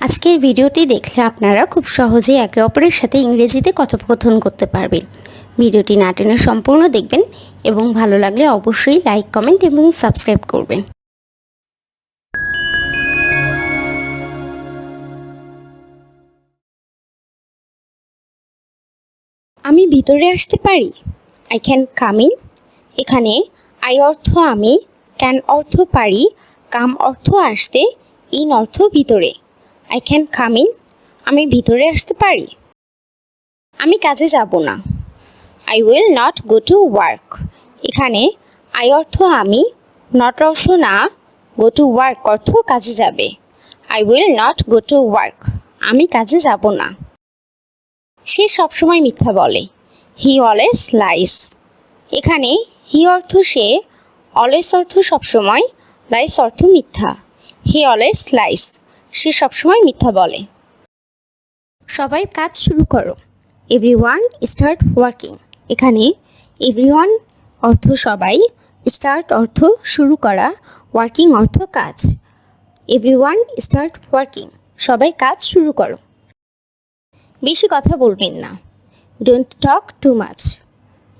আজকের ভিডিওটি দেখলে আপনারা খুব সহজেই একে অপরের সাথে ইংরেজিতে কথোপকথন করতে পারবেন। ভিডিওটি না টেনে সম্পূর্ণ দেখবেন এবং ভালো লাগলে অবশ্যই লাইক, কমেন্ট এবং সাবস্ক্রাইব করবেন। আমি ভিতরে আসতে পারি? I can come in. এখানে আই অর্থ আমি, ক্যান অর্থ পারি, কাম অর্থ আসতে, ইন অর্থ ভিতরে। আই ক্যান কাম ইন, আমি ভিতরে আসতে পারি। আমি কাজে যাব না। I will not go to work. এখানে আই অর্থ আমি, নট অর্থ না, গো টু ওয়ার্ক অর্থ কাজে যাবে। I will not go to work, আমি কাজে যাব না। সে সবসময় মিথ্যা বলে। He always lies. এখানে হি অর্থ সে, অলওয়েজ অর্থ সবসময়, লাইস অর্থ মিথ্যা। হি অলওয়েজ লাইস, সে সবসময় মিথ্যা বলে। সবাই কাজ শুরু করো। Everyone start working. এখানে এভরিওয়ান অর্থ সবাই, স্টার্ট অর্থ শুরু করা, ওয়ার্কিং অর্থ কাজ। এভরিওয়ান স্টার্ট ওয়ার্কিং, সবাই কাজ শুরু করো। বেশি কথা বলবেন না। Don't talk too much.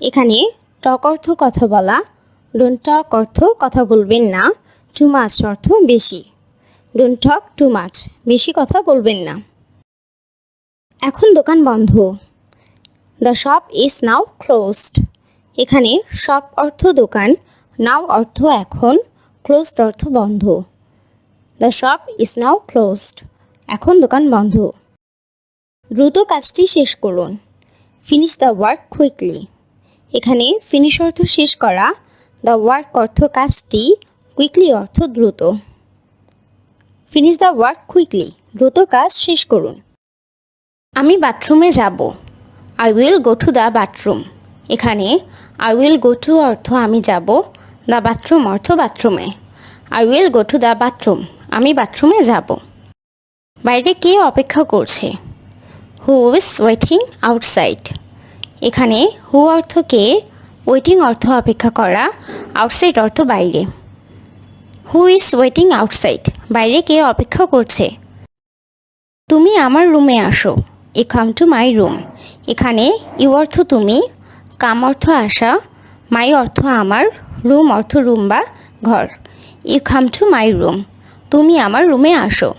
এখানে টক অর্থ কথা বলা, ডোন্ট টক অর্থ কথা বলবেন না, টু মাচ অর্থ বেশি। ডোন্ট টক টু মাচ, বেশি কথা বলবেন না। এখন দোকান বন্ধ। The shop is now closed. এখানে শপ অর্থ দোকান, নাও অর্থ এখন, ক্লোজড অর্থ বন্ধ। The shop is now closed, এখন দোকান বন্ধ। দ্রুত কাজটি শেষ করুন। Finish the work quickly. এখানে ফিনিশ অর্থ শেষ করা, দ্য ওয়ার্ক অর্থ কাজটি, কুইকলি অর্থ দ্রুত। ফিনিশ দ্য ওয়ার্ক কুইকলি, দ্রুত কাজ শেষ করুন। আমি বাথরুমে যাব। I will go to the bathroom. এখানে আই উইল গো টু অর্থ আমি যাব, দ্য বাথরুম অর্থ বাথরুমে। I will go to the bathroom, আমি বাথরুমে যাব। বাইরে কে অপেক্ষা করছে? Who is waiting outside. এখানে হু অর্থ কে, ওয়েটিং অর্থ অপেক্ষা করা, আউটসাইড অর্থ বাইরে। হু ইজ ওয়েটিং আউটসাইড, বাইরে কে অপেক্ষা করছে? তুমি আমার রুমে আসো। এ কাম টু মাই রুম। এখানে ইউ অর্থ তুমি, কাম অর্থ আসা, মাই অর্থ আমার, রুম অর্থ রুম বা ঘর। You come to my room, তুমি আমার রুমে আসো।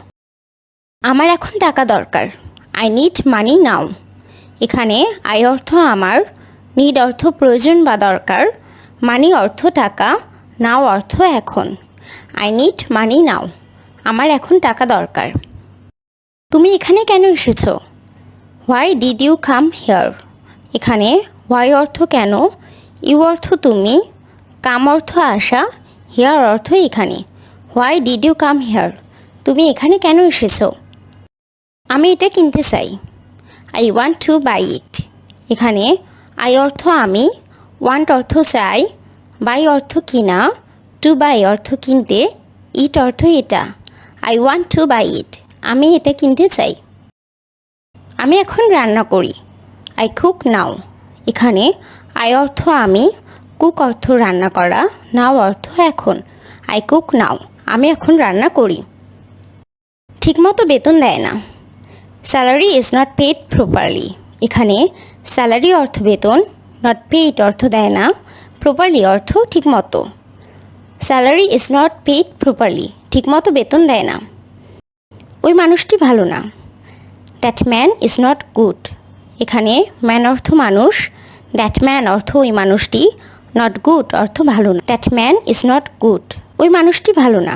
আমার এখন টাকা দরকার। I need money now. এখানে আই অর্থ আমার, নিড অর্থ প্রয়োজন বা দরকার, মানি অর্থ টাকা, নাও অর্থ এখন। আই নিড মানি নাও, আমার এখন টাকা দরকার। তুমি এখানে কেন এসেছো? Why did you come here. এখানে হোয়াই অর্থ কেন, ইউ অর্থ তুমি, কাম অর্থ আসা, হিয়ার অর্থ এখানে। Why did you come here, তুমি এখানে কেন এসেছো? আমি এটা কিনতে চাই। I want to buy it. এখানে আই অর্থ আমি, ওয়ান্ট অর্থ চাই, বাই অর্থ কিনা, টু বাই অর্থ কিনতে, ইট অর্থ এটা। আই ওয়ান্ট টু বাই ইট, আমি এটা কিনতে চাই। আমি এখন রান্না করি। আই কুক নাও। এখানে আই অর্থ আমি, কুক অর্থ রান্না করা, নাও অর্থ এখন। আই কুক নাও, আমি এখন রান্না করি। ঠিকমতো বেতন দেয় না। Salary is not paid properly. এখানে স্যালারি অর্থ বেতন, নট পেড অর্থ দেয় না, প্রপারলি অর্থ ঠিকমতো। Salary is not paid properly, ঠিকমতো বেতন দেয় না। ওই মানুষটি ভালো না। That man is not good. এখানে ম্যান অর্থ মানুষ, দ্যাট ম্যান অর্থ ওই মানুষটি, নট গুড অর্থ ভালো না। That man is not good, ওই মানুষটি ভালো না।